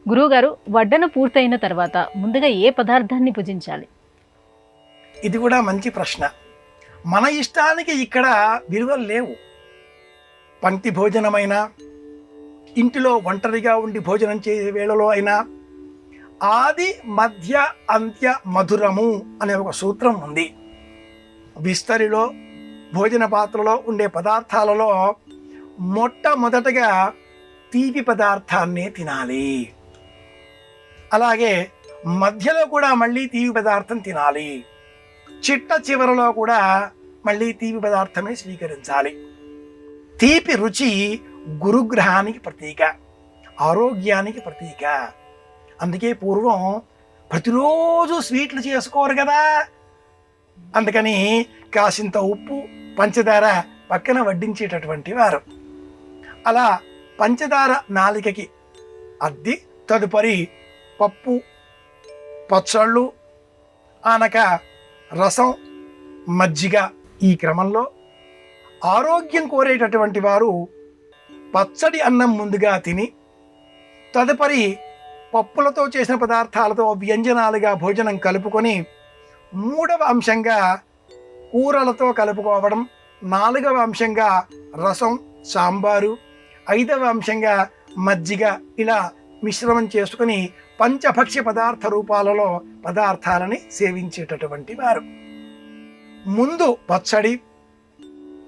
గురువుగారు, వడ్డన పూర్తయిన తర్వాత ముందుగా ఏ పదార్థాన్ని భుజించాలి? ఇది కూడా మంచి ప్రశ్న. మన ఇష్టానికి ఇక్కడ విలువలు లేవు. పంక్తి భోజనమైనా, ఇంటిలో ఒంటరిగా ఉండి భోజనం చేసే వేళలో అయినా, ఆది మధ్య అంత్య మధురము అనే ఒక సూత్రం ఉంది. విస్తరిలో భోజన పాత్రలో ఉండే పదార్థాలలో మొట్టమొదటగా తీపి పదార్థాన్నే తినాలి. అలాగే మధ్యలో కూడా మళ్ళీ తీపి పదార్థం తినాలి. చిట్ట చివరలో కూడా మళ్ళీ తీపి పదార్థమే స్వీకరించాలి. తీపి రుచి గురుగ్రహానికి ప్రతీక, ఆరోగ్యానికి ప్రతీక. అందుకే పూర్వం ప్రతిరోజు స్వీట్లు చేసుకోరు కదా, అందుకని కాసింత ఉప్పు పంచదార పక్కన వడ్డించేటటువంటి వారు. అలా పంచదార నాలికకి అద్ది తదుపరి పప్పు, పచ్చళ్ళు, ఆనక రసం, మజ్జిగ, ఈ క్రమంలో ఆరోగ్యం కోరేటటువంటి వారు పచ్చడి అన్నం ముందుగా తిని తదుపరి పప్పులతో చేసిన పదార్థాలతో వ్యంజనాలుగా భోజనం కలుపుకొని మూడవ అంశంగా కూరలతో కలుపుకోవడం, నాలుగవ అంశంగా రసం, సాంబారు, ఐదవ అంశంగా మజ్జిగ, ఇలా మిశ్రమం చేసుకుని పంచభక్ష్య పదార్థ రూపాలలో పదార్థాలని సేవించేటటువంటి వారు. ముందు పచ్చడి,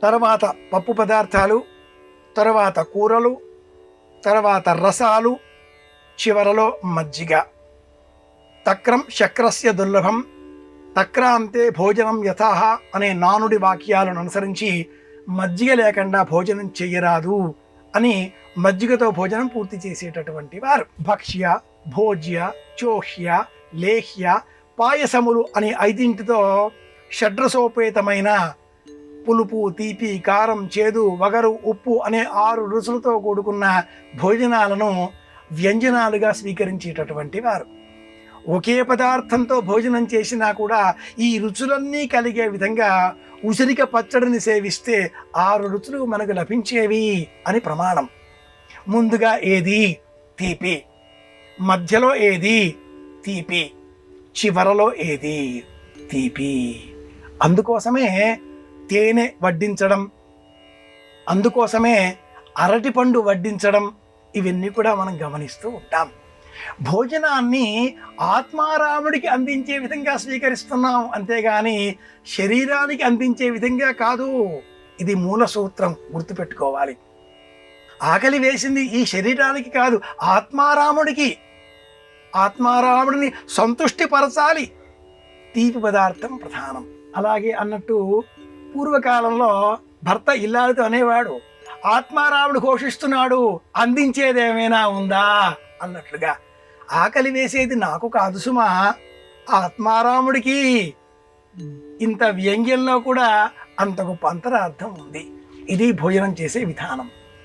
తర్వాత పప్పు పదార్థాలు, తర్వాత కూరలు, తర్వాత రసాలు, చివరలో మజ్జిగ. తక్రం శక్రస్య దుర్లభం తక్రాంతే భోజనం యథాహ అనే నానుడి వాక్యాలను అనుసరించి మజ్జిగ లేకుండా భోజనం చెయ్యరాదు అని మజ్జిగతో భోజనం పూర్తి చేసేటటువంటి వారు. భక్ష్య, భోజ్య, చోహ్య, లేహ్య, పాయసములు అనే 5ంటితో షడ్రసోపేతమైన పులుపు, తీపి, కారం, చేదు, వగరు, ఉప్పు అనే 6 రుచులతో కూడుకున్న భోజనాలను వ్యంజనాలుగా స్వీకరించేటటువంటి వారు. ఒకే పదార్థంతో భోజనం చేసినా కూడా ఈ రుచులన్నీ కలిగే విధంగా ఉసిరిక పచ్చడిని సేవిస్తే 6 రుచులు మనకు లభించేవి అని ప్రమాణం. ముందుగా ఏది? తీపి. మధ్యలో ఏది? తీపి. చివరలో ఏది? తీపి. అందుకోసమే తేనె వడ్డించడం, అందుకోసమే అరటిపండు వడ్డించడం, ఇవన్నీ కూడా మనం గమనిస్తూ ఉంటాం. భోజనాన్ని ఆత్మారాముడికి అందించే విధంగా స్వీకరిస్తున్నాం, అంతేగాని శరీరానికి అందించే విధంగా కాదు. ఇది మూల సూత్రం, గుర్తుపెట్టుకోవాలి. ఆకలి వేసింది ఈ శరీరానికి కాదు, ఆత్మారాముడికి. ఆత్మారాముడిని సంతుష్టిపరచాలి. తీపి పదార్థం ప్రధానం. అలాగే అన్నట్టు పూర్వకాలంలో భర్త ఇల్లాలతో అనేవాడు, ఆత్మారాముడు ఘోషిస్తున్నాడు, అందించేదేమైనా ఉందా అన్నట్లుగా. ఆకలి వేసేది నాకు కాదు సుమా, ఆత్మారాముడికి. ఇంత వ్యంగ్యంలో కూడా అంత గొప్ప అంతరార్థం ఉంది. ఇది భోజనం చేసే విధానం.